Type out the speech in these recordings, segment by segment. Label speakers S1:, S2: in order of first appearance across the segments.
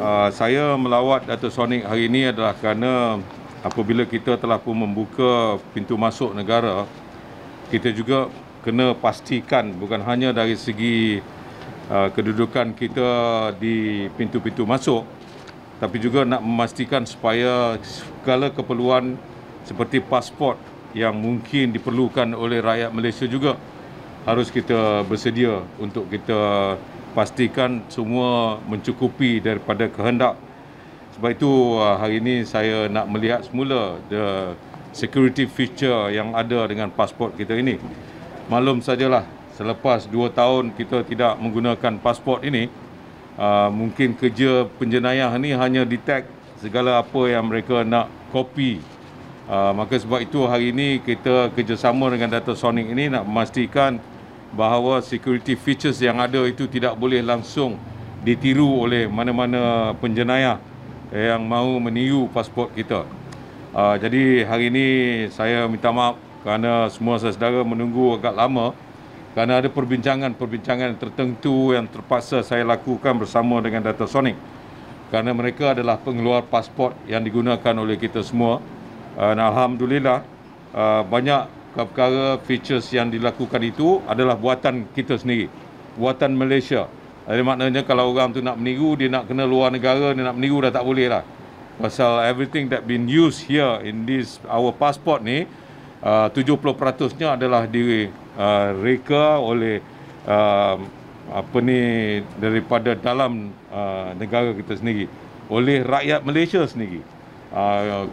S1: Saya melawat Dato' Sonic hari ini adalah kerana apabila kita telah pun membuka pintu masuk negara, kita juga kena pastikan bukan hanya dari segi kedudukan kita di pintu-pintu masuk, tapi juga nak memastikan supaya segala keperluan seperti pasport yang mungkin diperlukan oleh rakyat Malaysia juga harus kita bersedia untuk kita pastikan semua mencukupi daripada kehendak. Sebab itu hari ini saya nak melihat semula the security feature yang ada dengan pasport kita ini. Maklum sajalah selepas 2 tahun kita tidak menggunakan pasport ini, mungkin kerja penjenayah ni hanya detect segala apa yang mereka nak copy. Maka sebab itu hari ini kita kerjasama dengan Dato' Sonic ini nak memastikan bahawa security features yang ada itu tidak boleh langsung ditiru oleh mana-mana penjenayah yang mahu meniru pasport kita. Jadi hari ini saya minta maaf kerana semua saudara menunggu agak lama kerana ada perbincangan tertentu yang terpaksa saya lakukan bersama dengan Dato' Sonic kerana mereka adalah pengeluar pasport yang digunakan oleh kita semua. Alhamdulillah banyak perkara features yang dilakukan itu adalah buatan kita sendiri, buatan Malaysia. Jadi maknanya kalau orang tu nak meniru, dia nak kena luar negara, dia nak meniru dah tak boleh lah. Pasal everything that been used here in this our passport ni, 70%-nya adalah direka oleh daripada dalam negara kita sendiri, oleh rakyat Malaysia sendiri.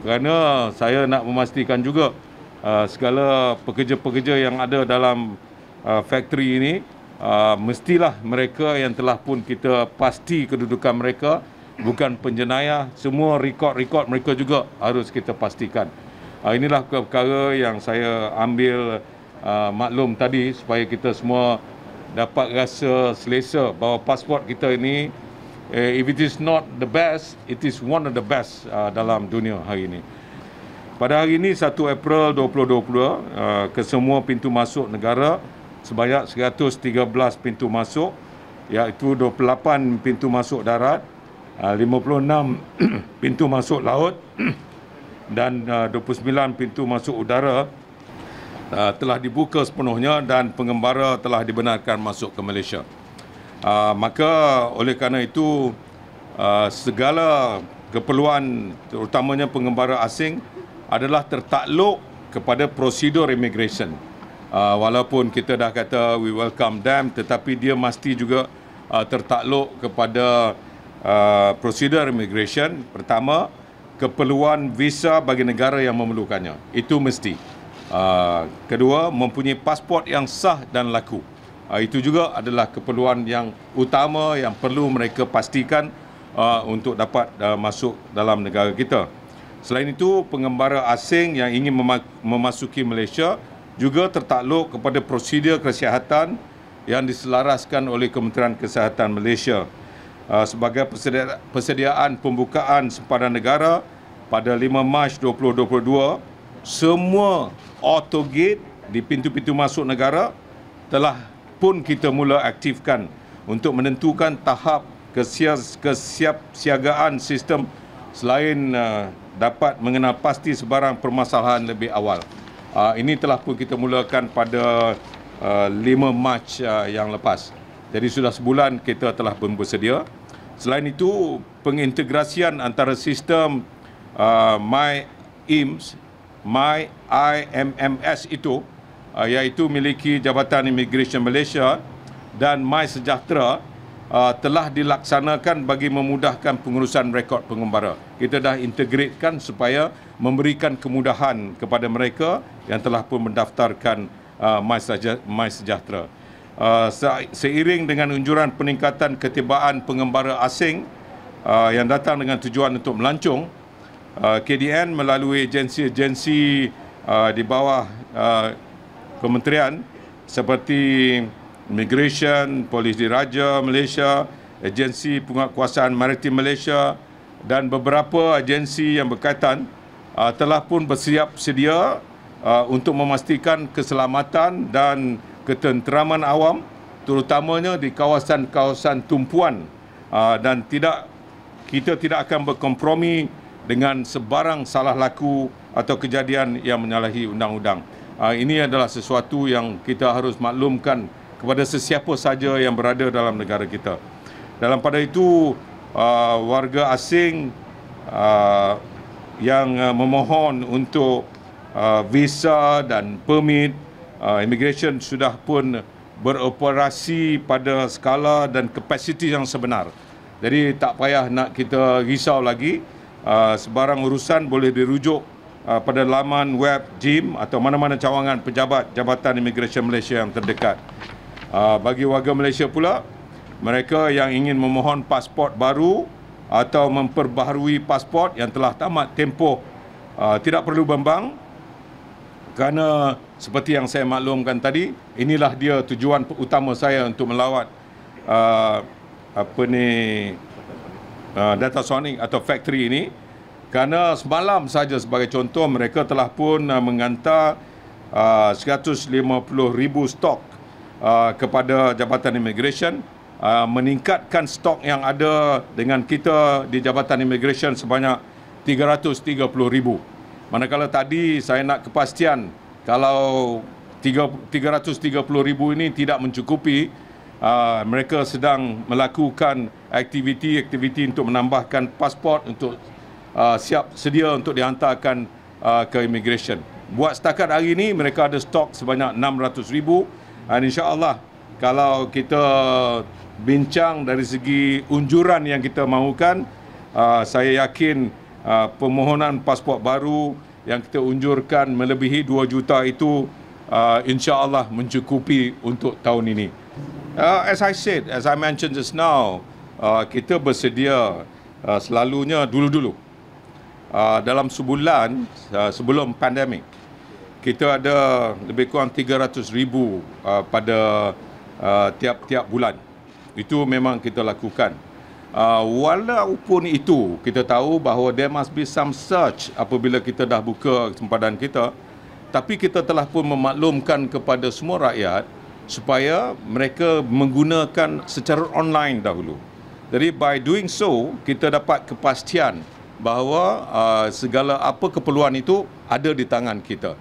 S1: Kerana saya nak memastikan juga segala pekerja-pekerja yang ada dalam factory ini mestilah mereka yang telah pun kita pasti kedudukan mereka bukan penjenayah. Semua rekod-rekod mereka juga harus kita pastikan. Inilah perkara yang saya ambil maklum tadi supaya kita semua dapat rasa selesa bahawa pasport kita ini, if it is not the best, it is one of the best dalam dunia hari ini. Pada hari ini 1 April 2020, ke semua pintu masuk negara sebanyak 113 pintu masuk, iaitu 28 pintu masuk darat, 56 pintu masuk laut dan 29 pintu masuk udara telah dibuka sepenuhnya dan pengembara telah dibenarkan masuk ke Malaysia. Maka oleh kerana itu segala keperluan terutamanya pengembara asing adalah tertakluk kepada prosedur immigration. Walaupun kita dah kata we welcome them, tetapi dia mesti juga tertakluk kepada prosedur immigration. Pertama, keperluan visa bagi negara yang memerlukannya. Itu mesti. Kedua, mempunyai pasport yang sah dan laku. Itu juga adalah keperluan yang utama yang perlu mereka pastikan untuk dapat masuk dalam negara kita. Selain itu, pengembara asing yang ingin memasuki Malaysia juga tertakluk kepada prosedur kesihatan yang diselaraskan oleh Kementerian Kesihatan Malaysia. Sebagai persediaan pembukaan sempadan negara pada 5 Mac 2022, semua auto gate di pintu-pintu masuk negara telah pun kita mula aktifkan untuk menentukan tahap kesiapsiagaan sistem selain dapat mengenal pasti sebarang permasalahan lebih awal. Ini telah pun kita mulakan pada 5 Mac yang lepas. Jadi sudah sebulan kita telah pun bersedia. Selain itu, pengintegrasian antara sistem MyIMS, MyIMMS itu, iaitu miliki Jabatan Immigration Malaysia dan MySejahtera, telah dilaksanakan bagi memudahkan pengurusan rekod pengembara. Kita dah integratekan supaya memberikan kemudahan kepada mereka yang telah pun mendaftarkan MySejahtera. Seiring dengan unjuran peningkatan ketibaan pengembara asing yang datang dengan tujuan untuk melancong, KDN melalui agensi-agensi di bawah kementerian seperti Immigration, Polis Diraja Malaysia, Agensi Penguatkuasaan Maritim Malaysia dan beberapa agensi yang berkaitan telah pun bersiap sedia untuk memastikan keselamatan dan ketenteraman awam, terutamanya di kawasan-kawasan tumpuan dan tidak kita tidak akan berkompromi dengan sebarang salah laku atau kejadian yang menyalahi undang-undang. Ini adalah sesuatu yang kita harus maklumkan kepada sesiapa saja yang berada dalam negara kita. Dalam pada itu, warga asing yang memohon untuk visa dan permit, immigration sudah pun beroperasi pada skala dan kapasiti yang sebenar. Jadi tak payah nak kita risau lagi. Sebarang urusan boleh dirujuk pada laman web JIM atau mana-mana cawangan pejabat Jabatan Imigresen Malaysia yang terdekat. Bagi warga Malaysia pula, mereka yang ingin memohon pasport baru atau memperbaharui pasport yang telah tamat tempoh, tidak perlu bimbang, kerana seperti yang saya maklumkan tadi, inilah dia tujuan utama saya untuk melawat data sonic atau factory ini, kerana semalam saja sebagai contoh mereka telah pun menghantar 150,000 stok kepada Jabatan Immigration, meningkatkan stok yang ada dengan kita di Jabatan Immigration sebanyak 330,000. Manakala tadi saya nak kepastian kalau 330,000 ini tidak mencukupi, mereka sedang melakukan aktiviti untuk menambahkan pasport untuk siap sedia untuk dihantarkan ke immigration. Buat setakat hari ini mereka ada stok sebanyak 600,000, dan insya-Allah kalau kita bincang dari segi unjuran yang kita mahukan, saya yakin permohonan pasport baru yang kita unjurkan melebihi 2 juta itu insya-Allah mencukupi untuk tahun ini. As I mentioned just now, kita bersedia selalunya dulu-dulu. Dalam sebulan sebelum pandemik, kita ada lebih kurang 300,000 pada tiap-tiap bulan. Itu memang kita lakukan. Walaupun itu, kita tahu bahawa there must be some surge apabila kita dah buka sempadan kita, tapi kita telah pun memaklumkan kepada semua rakyat supaya mereka menggunakan secara online dahulu. Jadi by doing so, kita dapat kepastian bahawa segala apa keperluan itu ada di tangan kita.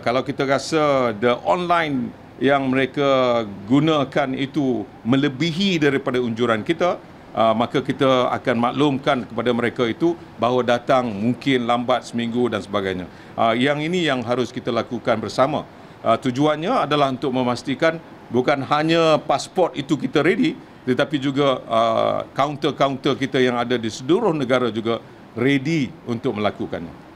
S1: Kalau kita rasa the online yang mereka gunakan itu melebihi daripada unjuran kita, maka kita akan maklumkan kepada mereka itu bahawa datang mungkin lambat seminggu dan sebagainya. Yang ini yang harus kita lakukan bersama. Tujuannya adalah untuk memastikan bukan hanya pasport itu kita ready, tetapi juga kaunter-kaunter kita yang ada di seluruh negara juga ready untuk melakukannya.